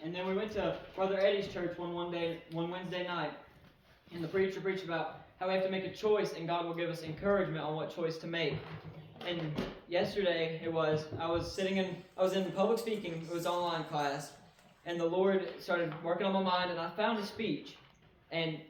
And then we went to Brother Eddie's church one Wednesday night, and the preacher preached about how we have to make a choice, and God will give us encouragement on what choice to make. And yesterday I was in public speaking. It was online class, and the Lord started working on my mind, and I found a speech, and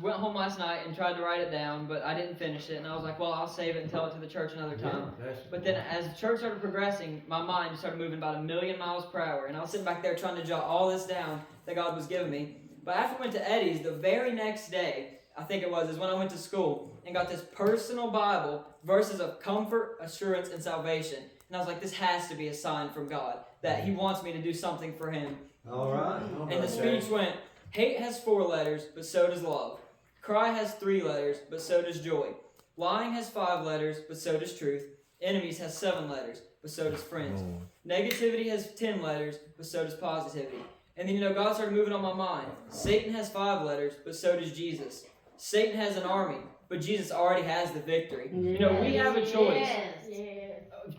went home last night and tried to write it down, but I didn't finish it, and I was like, well, I'll save it and tell it to the church another time. But then as the church started progressing, my mind started moving about 1,000,000 miles per hour, and I was sitting back there trying to jot all this down that God was giving me. But after I went to Eddie's, the very next day, I think it was, is when I went to school and got this personal Bible, verses of comfort, assurance, and salvation. And I was like, this has to be a sign from God that He wants me to do something for Him. All right. And the speech went, hate has 4 letters, but so does love. Cry has 3 letters, but so does joy. Lying has 5 letters, but so does truth. Enemies has 7 letters, but so does friends. Negativity has 10 letters, but so does positivity. And then, God started moving on my mind. Satan has 5 letters, but so does Jesus. Satan has an army, but Jesus already has the victory. We have a choice.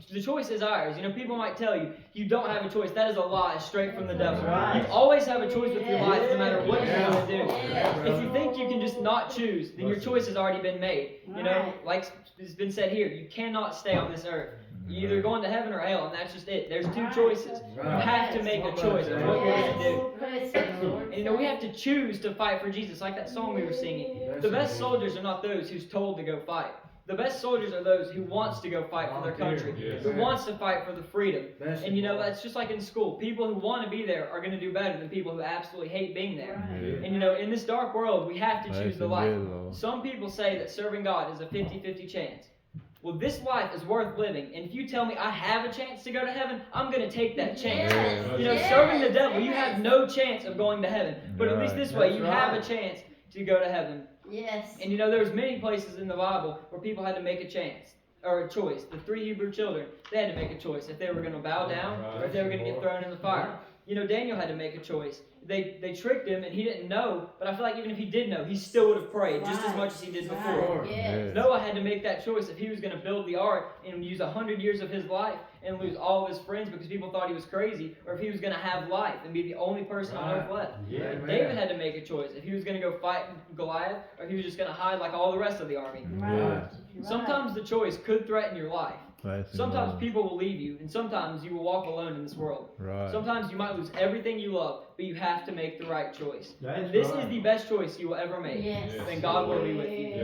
The choice is ours. People might tell you, you don't have a choice. That is a lie straight from the devil. You always have a choice with your life, no matter what you're going to do. If you think you can just not choose, then your choice has already been made. Like it's been said here, you cannot stay on this earth. You're either going to heaven or hell, and that's just it. There's 2 choices. You have to make a choice of what you're going to do. And we have to choose to fight for Jesus, like that song we were singing. The best soldiers are not those who's told to go fight. The best soldiers are those who wants to go fight for their country, who wants to fight for the freedom. And that's just like in school. People who want to be there are going to do better than people who absolutely hate being there. And in this dark world, we have to choose the light. Some people say that serving God is a 50-50 chance. Well, this life is worth living, and if you tell me I have a chance to go to heaven, I'm going to take that chance. Serving the devil, you have no chance of going to heaven. But at least this way, you have a chance to go to heaven. Yes. And there's many places in the Bible where people had to make a choice. The 3 Hebrew children, they had to make a choice if they were going to bow down or if they were going to get thrown in the fire. Daniel had to make a choice. They tricked him and he didn't know, but I feel like even if he did know, he still would have prayed just as much as he did before. Yes. Noah had to make that choice if he was going to build the ark and use 100 years of his life and lose all of his friends because people thought he was crazy, or if he was going to have life and be the only person on earth left. David had to make a choice if he was going to go fight Goliath or if he was just going to hide like all the rest of the army. Sometimes the choice could threaten your life. Sometimes people will leave you, and sometimes you will walk alone in this world. Sometimes you might lose everything you love, but you have to make the right choice. And this is the best choice you will ever make. Then God will be with you.